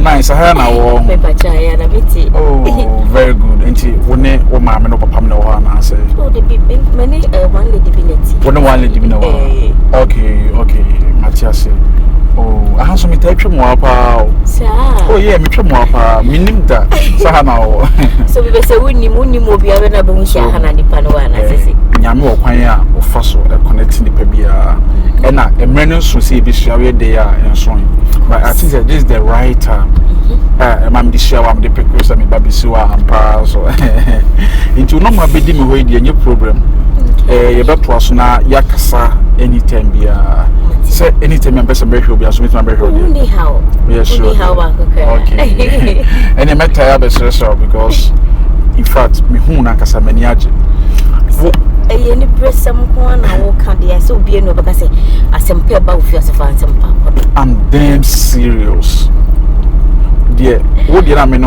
nice. I had now. Oh, very good. Auntie, when o mama no papa no one say. Oh, the big many one lady bineti. One lady bineti. Okay, Matthias. Oh, I have some type of more. Oh, yeah, me trim more. Meaning that. Sahana. So we say we need more be able to bring Shahana the Panoana. Yamu Paya or Fossil connecting the Pebia. And a menace to see this shower they are and so on. But I think that this is the right time. I'm the shower, I'm the pictures, I'm the Babisua and Pars. Into no more bidding away the new program. You better was now Yakasa anytime be say anytime I'm best a break will be as with my break. Only how? Yes, sure. Okay. And I met Tayabes because in fact, me who Nakasa Maniaji. Any press some corner or candy, I so be no because I some paper of yourself some papa. I'm damn serious. Dear, what did I mean?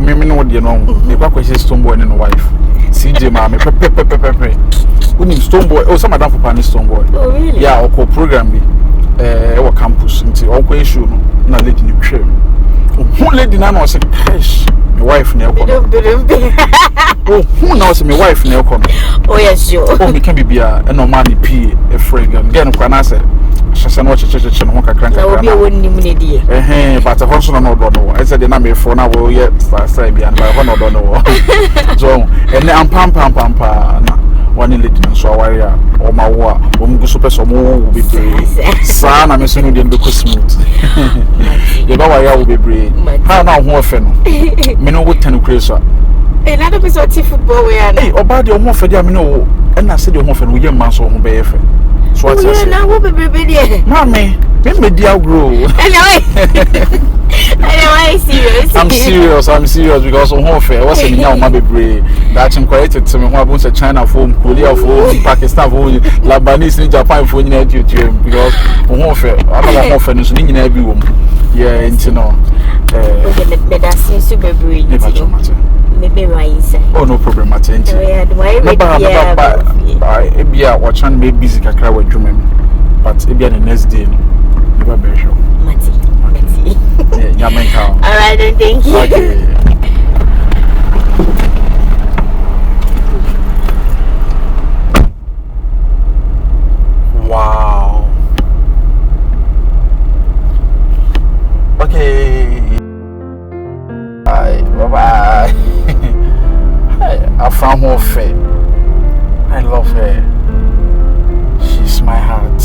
Maybe no, you know, the back was stone boy and a wife. CJ, mammy, pepe. Who named Stone Boy? Oh, some of them Stone Boy. Oh, really? Yeah, or program me. Our campus until all question, not letting you train. Who lady now was a cash? My wife never come. Oh, who knows my wife never come? Oh, yes, sure. Oh, me can be a normal P, a friend, and get a canasa. Shall watch a church and walk a crank. I will be a winning idea. But a horse on no know. I said the number for now, yet, Sabian, by one or don't know. So, and I'm pam. One little so warrior or my war, one super so more will be brave. Son, I'm assuming you look smooth. The Bawaya will be brave. How now, more fennel? Me know what 10 crazy. Another piece of football, hey, about your more for them, no, and I said your more for your man so home baby. So I said, now what be baby? Mammy, me dear grow. Anyway, I'm serious because on home fair was in your mother brave. That's inquired to me what a China phone, Korea phone, Pakistan phone, Lebanese, Japan phone, YouTube because on home fair, I don't know for news in every room. Yeah, into no. That's super brave. Maybe right. Oh, no problem, Martin. Yeah, watch and maybe busy can cry with dreaming, but it be the next day. Never be sure. All right, then, thank you. Okay. Wow. Okay. Bye. I found her fair. I love her. She's my heart.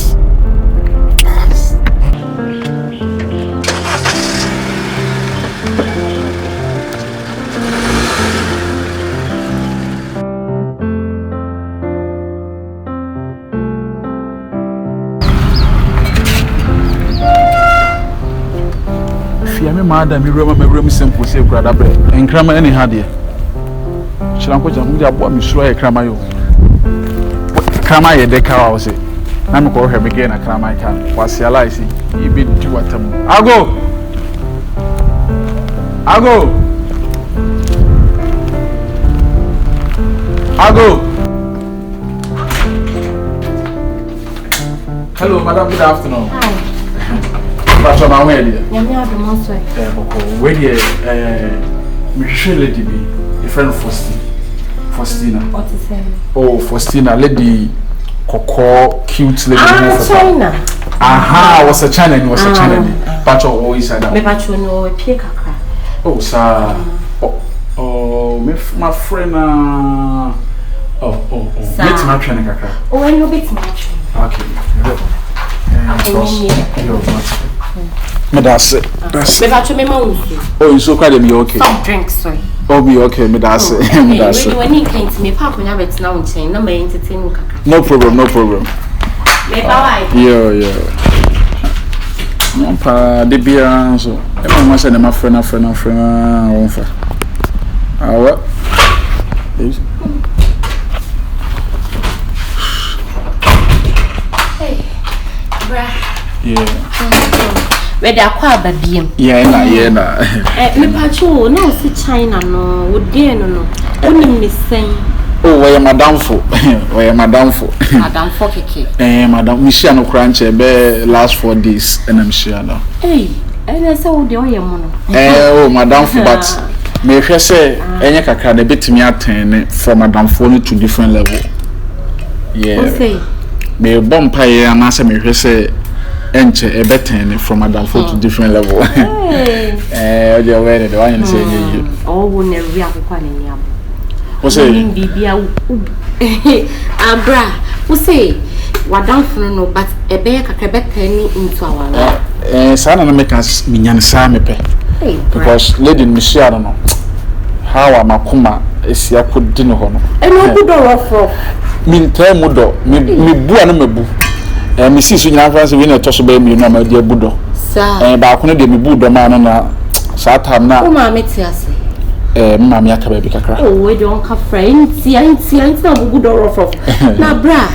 Madam, you remember my room simple, say, brother, and cram any hardy. Shall I put a boy, Miss Roy, Cramayo? Crama, the car, I say. I'm going to her again, a cram I can. What's your license? You be to what? I'll go. Hello, madam, good afternoon. Hi. That's what I'm ready. Where Michelle lady be a friend Faustina. What is her? Oh, Faustina, lady Coco, cute lady. China. Aha, was a China, But always said that. Oh, sir. Oh, my friend. Meet my training. Oh, I know bit much. Okay. That's it. Oh, you so quite be okay. Some drinks, sorry. Oh, be okay, me that's it. When you came to me, Papa, now it's now chain. No, my entertaining. No problem. Yeah. No, pa, the beer, so I must send my friend. What? Hey, bruh. Yeah. Where they acquire baby. Yeah. Me pacho, no, see China, no, would dear no. Only me saying. Oh, where Madame for? Madame Fokeke. Madame, Michelle no crunch, last 4 days, and I'm sure now. Hey, And so the oil. Oh, Madam, but may I say, any kakra de bit me attend from Madam Phone to different level. Yeah, may bomb pie and answer me, say, enter a better from Madam Phone to different level. Eh, you're aware the one saying you. Oh, when a real quantity. What's say, Abra, who say, what down for no, but a bear can bet penny into our son and make us minyan samepe. Because Lady Michelle, no. How am I kuma is ya put dinner hono. And no good or for Min term mudo, me boo and me boo. And Mrs. Universe winner toss baby, you know, my dear Budo. Sir, and back on the boo the man on a Satam now. Oh, mamma, it's Mammy Akababy Kakra. Oh, we don't have friends. See, I ain't no good or for. Now, bra,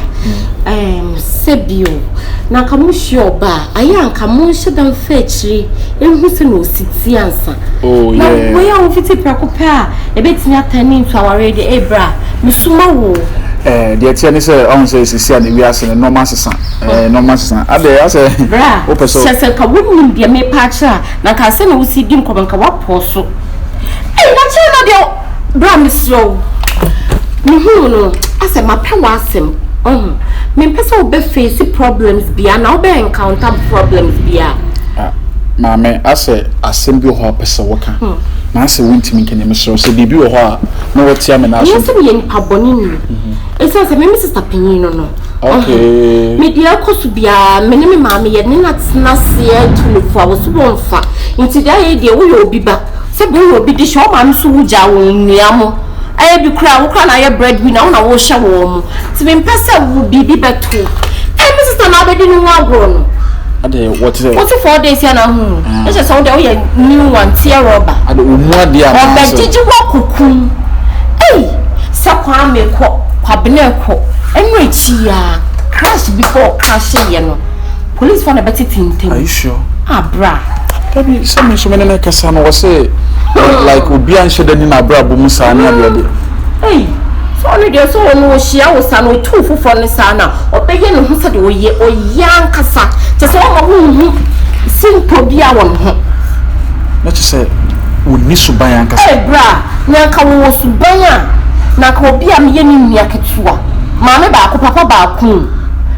Sebio. Now, come sure, ba. I am come shut down fetchy. And who's no 6 years. Oh, yeah. We are 50 preoccupy. A bit not turning to our radio, Ebra. Musuma. The attorney said, I say, see, and we are saying no master, no master. I say, bra, says a woman, dear me patcher. Now, can send who see him come and come up, so. Hey, what's your bra, so? No, I said, my power, sim. Me person be face problems bia na be encounter problems bia Mama I say assembly ho person waka na say wintimi kenye me so bibi wo ho a na wo tia me na so yes me aboni ni e say me sister pinyin no okay me dia koso bia me ne me mama ye ne na tena se tulufo a wo so bonfa nti dia ye dia wo ye obi ba se be wo obi di sho ma no so wuja wo nuamo I be cry, we can't breadwinner on a wash a warm. To be person would be better. And Mrs. Another didn't want grown. What is it? What's 4 days? I just saw the new one, tear rubber. I don't know, dear. Did you walk cocoon? Hey, Sakwame Quabineco, and Richia crashed before crashing. Police found a better thing. Are you sure? Ah, bra. Maybe so many Cassano was say. Like Ubian should have been a brabo Musana. Hey, so only there's so no she was an or 2 for the sana or begin who said, oh, ye or young Cassa, just all who simple be our one. Let's say, would miss to buy Uncle. Hey, bra, Nanka was to buy Nako be a million Yakitua. Mamma Baku, Papa Baku.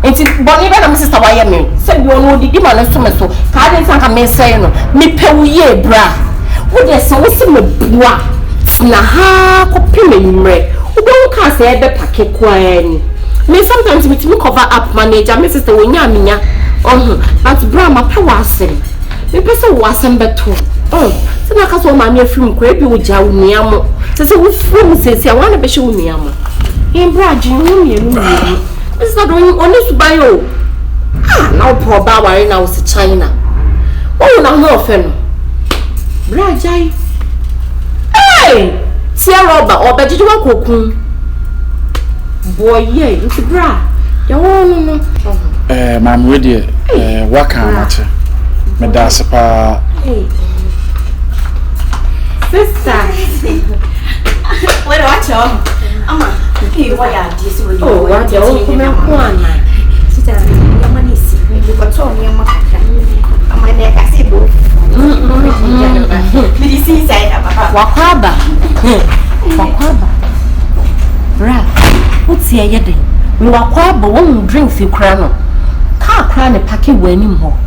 And Bonnie and Mrs. Wyoming said, you know, the demon so much so. Can't think I may say, no, me pay bra. Would there so some bois? Snaha, copy who don't cast a better packet coin. May sometimes with me cover up manager, Mrs. Winyamina. But Brahma power say. The person was some better. Oh, so I can so my film crabby with Jawniamo. So we film says, I want to be show me. In Brajin, it's not doing honest to buy you. Ah, now poor Bauer now is China. Oh, now no offense. Brajai. Hey! Tia rubber or better you want cocoon. Boy, yeah, it's a bra. You want no. Mam ready. What can I tell? Medasapa. Sister. What watch on? Ama. Hey, what are this? Oh, what you all come on. Sister, your money is you got so near my my neck. I say, boo. Wakwaba. Bra, what's here yet? We wakwaba won't drink few crown. Car crown a packet when him more.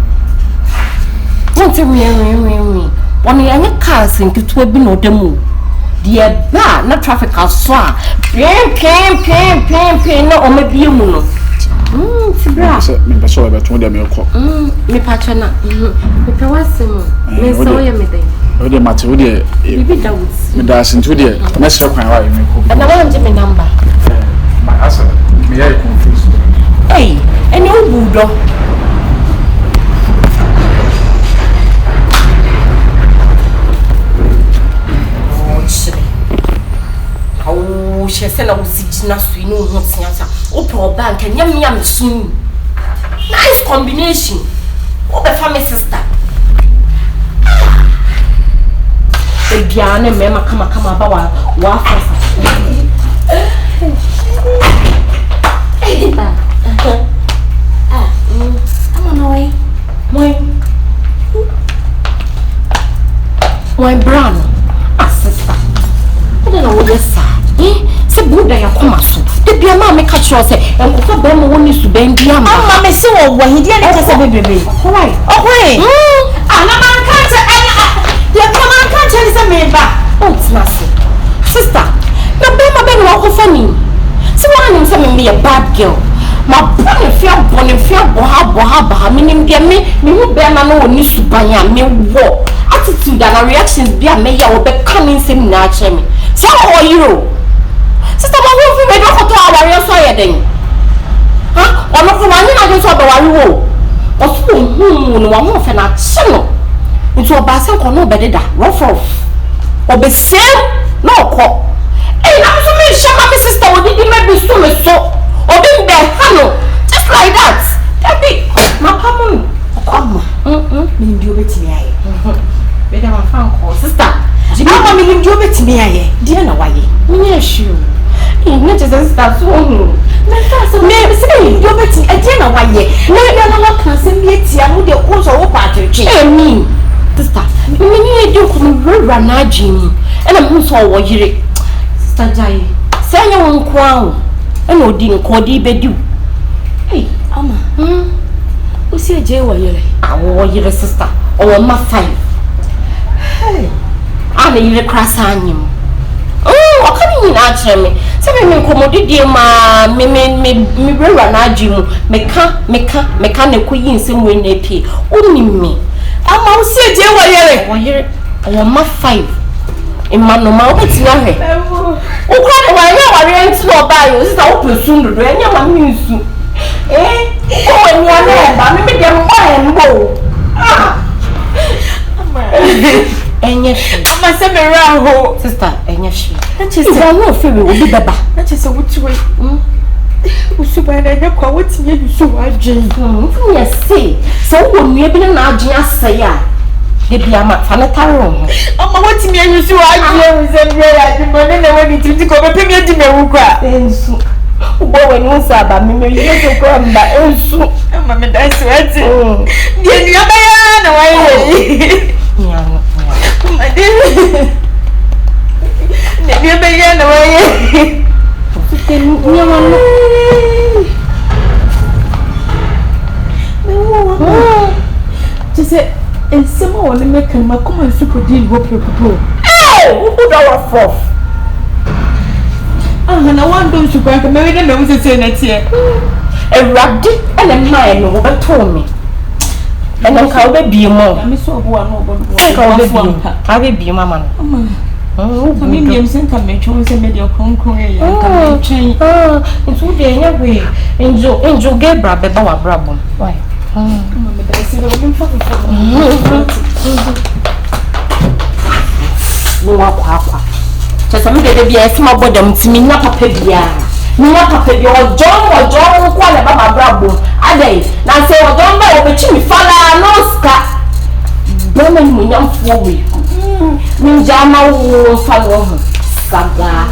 Won't you one young cars into 12 no demo. Dear bar, not traffic I saw. Pain, no, or maybe you know. Bra, me so about 20 milk. Me patrona. Me pewasimo. Me so ye me dey. We dey matter we dey. Bibi Dawuds. Me da sin to dey. Na share kwan wa me ko. And I want to me number. My answer. Me ya confused. Hey, any budo. Oh, she said I was sitting next to you know what's the answer. Open bank and yam soon. Nice combination. Oh, the family sister. The Diana Mema come about waffles. I'm on my way. yesa se buda ya koma so de bia ma me ka kiro se enkofa ba mo woni su ben bia ma ama me se wo hidi ya ne kase bebebe why ana man ka te ya koma ka te se me ba tina se sister na be ma be no ko fani se wa ni se me a bad girl ma bonifia boha minim bia me hu be ma no oni su ban ya me wo attitude and reactions bia me ya wo be coming sim na ache me so wo yiro sister ma wo fi me do ko to aware so ye den ha ono ko wa ni na do so be wari wo o so hu no wa mo fe na che no nti o ba se ko no be deda rough o be same no ko na so me shama me sister wo didi me be so me so obi be hano just like that tabi makamu okoma me ndi obetimi aye be da fan ko sister ama me ndi obetimi aye dia na waye me sure na just sister so hu na ka so me say ndi obetimi dia na waye na na kan se me tia mu de ko so wo pa twetwe emi sister me ni edi ko me rura na agim ena me so wo yire sister jai se anya won ko awo ena odi nko di bediu ama o si eje wo yire awo yire sister o ma 5 ana yire krasa anyim o ka ni na akere me se me nkomodidie ma me brera na agimu meka ne ko yi nsem we na pie oni me ama o si eje wo yire o ma 5 imano ma obeti na he ukwa de wa nya ware nti oba yo sisa wo pesu ndodo enya ma mi nsu o ni ana ba mi de mbo enye shi ama se me ra ho sister enye shi na chese wo fewe obi beba na chese wutuwe usuba na nya kwa wotinye bisu wadwe yes so wo nua bi na adwen asai a de bia ma fanataro ho ama wotimi anyusu wadwe uzembre ya dimone na woni titi ko be pemi adi mewu kwa ensu ubo wani unsa ba me yeso ko mba ensu ama me dance wati die ni abaya na waye nyano ma de ne abaya na waye sike nyama no mewo tise ensema woni meka ma kuma nsuko di wo prepupo who da wa fof na wando nsuko anka me de me wusese na tie ewrade ene mai no wo beto me ene ka wo be bi mo me so obo ano obo ka wo be bi ka be bi mama no mi mi senka me twa se me de kronkron e ka me twen ntu de nya we enjo gebra be ba wa brabo why me da se do lim fa no wa kwa chese me de bia esma bodam timi na papa bia ojo kwa le baba brabo adai na se ojo ba obechi mi fala no ska bema ni munyamfo we mi jama wo fa wo saga